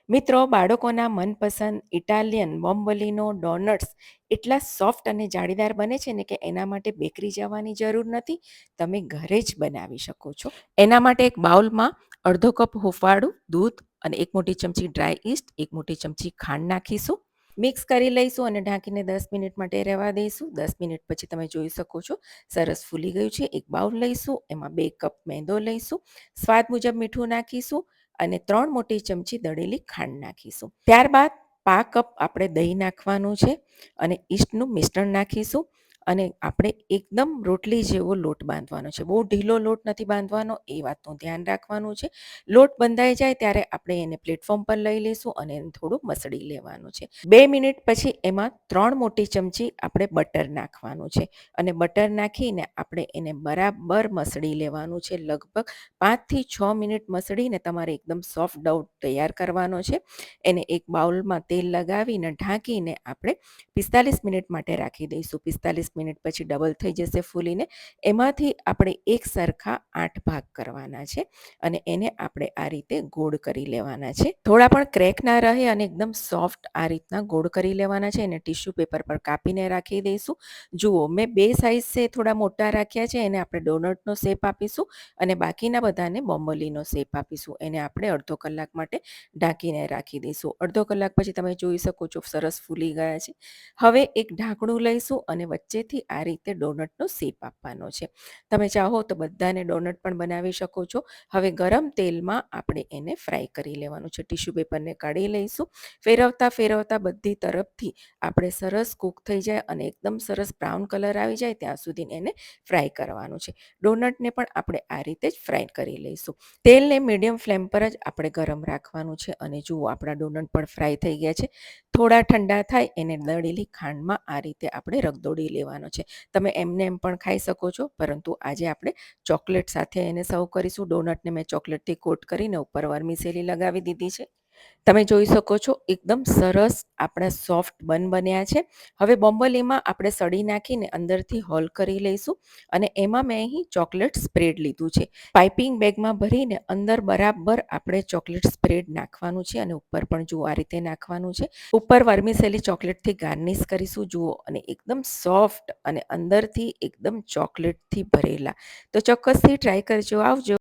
મિત્રો, બાળકોના મનપસંદ ઇટાલિયન બોમ્બોલિનો ડોનટ્સ એટલા સોફ્ટ અને જાળીદાર બને છે ને કે એના માટે બેકરી જવાની જરૂર નથી. તમે ઘરે જ બનાવી શકો છો. એના માટે એક બાઉલમાં અડધો કપ હુંફાળું દૂધ અને એક મોટી ચમચી ડ્રાય ઈસ્ટ, એક મોટી ચમચી ખાંડ નાખીશું. મિક્સ કરી લઈશું અને ઢાંકીને 10 મિનિટ માટે રહેવા દઈશું. 10 મિનિટ પછી તમે જોઈ શકો છો સરસ ફૂલી ગયું છે. એક બાઉલ લઈશું, એમાં 2 કપ મેંદો લઈશું, સ્વાદ મુજબ મીઠું નાખીશું અને 3 મોટી ચમચી દળેલી ખાંડ નાખીશું. ત્યારબાદ પા કપ આપણે દહીં નાખવાનું છે અને ઈસ્ટનું મિશ્રણ નાખીશું અને આપણે એકદમ રોટલી જેવો લોટ બાંધવાનો છે. બહુ ઢીલો લોટ નથી બાંધવાનો, એ વાતનું ધ્યાન રાખવાનું છે. લોટ બંધાઈ જાય ત્યારે આપણે એને પ્લેટફોર્મ પર લઈ લઈશું અને એને થોડું મસળી લેવાનું છે. 2 મિનિટ પછી એમાં 3 મોટી ચમચી આપણે બટર નાખવાનું છે અને બટર નાખીને આપણે એને બરાબર મસળી લેવાનું છે. લગભગ 5 થી 6 મિનિટ મસળીને તમારે એકદમ સોફ્ટ ડો તૈયાર કરવાનો છે. એને એક બાઉલમાં તેલ લગાવીને ઢાંકીને આપણે 45 મિનિટ માટે રાખી દઈશું. 45 મિનિટ પછી ડબલ થઈ જશે ફૂલીને. એમાંથી આપણે એક સરખા 8 ભાગ કરવાના છે અને એને આપણે આ રીતે ગોળ કરી લેવાના છે. થોડા પણ ક્રેક ના રહે અને એકદમ સોફ્ટ આ રીતના ગોળ કરી લેવાના છે. એને ટિશ્યુ પેપર પર કાપીને રાખી દઈશું. જુઓ, મેં 2 સાઇઝ થોડા મોટા રાખ્યા છે. એને આપણે ડોનટનો શેપ આપીશું અને બાકીના બધાને બોમ્બોલિનો શેપ આપીશું. એને આપણે અડધો કલાક માટે ઢાંકીને રાખી દઈશું. અડધો કલાક પછી તમે જોઈ શકો છો સરસ ફૂલી ગયા છે. હવે એક ઢાંકણું લઈશું અને વચ્ચેથી આ રીતે ડોનટનો શેપ આપવાનો છે. તમે ચાહો તો બધાને ડોનટ પણ બનાવી શકો છો. હવે ગરમ તેલમાં આપણે એને ફ્રાય કરી લેવાનું છે. ટિશ્યુ પેપરને કાઢી લઈશું. ફેરવતા ફેરવતા બધી તરફથી આપણે સરસ કૂક થઈ જાય અને એકદમ સરસ બ્રાઉન કલર આવી જાય ત્યાં સુધી એને ફ્રાય કરવાનું છે. ડોનટને પણ આપણે આ રીતે જ ફ્રાય કરી લઈશું. તેલને મીડિયમ ફ્લેમ પર જ આપણે ગરમ રાખવાનું છે અને જુઓ, આપણા ડોનટ પણ ફ્રાય થઈ ગયા છે. થોડા ઠંડા થાય એને દળેલી ખાંડમાં આ રીતે આપણે રગદોળી લેવાનો છે. તમે એમને એમ પણ ખાઈ શકો છો, પરંતુ આજે આપણે ચોકલેટ સાથે એને સર્વ કરીશું. ડોનટને મેં ચોકલેટથી કોટ કરીને ઉપર વર્મિસેલી લગાવી દીધી છે. તમે જોઈ શકો છો એકદમ સરસ આપણા સોફ્ટ બન બન્યા છે. હવે બોમ્બોલીમાં આપણે સળી નાખીને અંદરથી હોલ કરી લઈશું અને એમાં મેં અહીં ચોકલેટ સ્પ્રેડ લીધું છે. પાઇપિંગ બેગમાં ભરીને અંદર બરાબર આપણે ચોકલેટ સ્પ્રેડ નાખવાનું છે અને ઉપર પણ જુઓ આ રીતે નાખવાનું છે. ઉપર વર્મિસેલી ચોકલેટથી ગાર્નિશ કરીશું. જુઓ, અને એકદમ સોફ્ટ અને અંદરથી એકદમ ચોકલેટથી ભરેલા. તો ચોક્કસથી ટ્રાય કરજો. આવજો.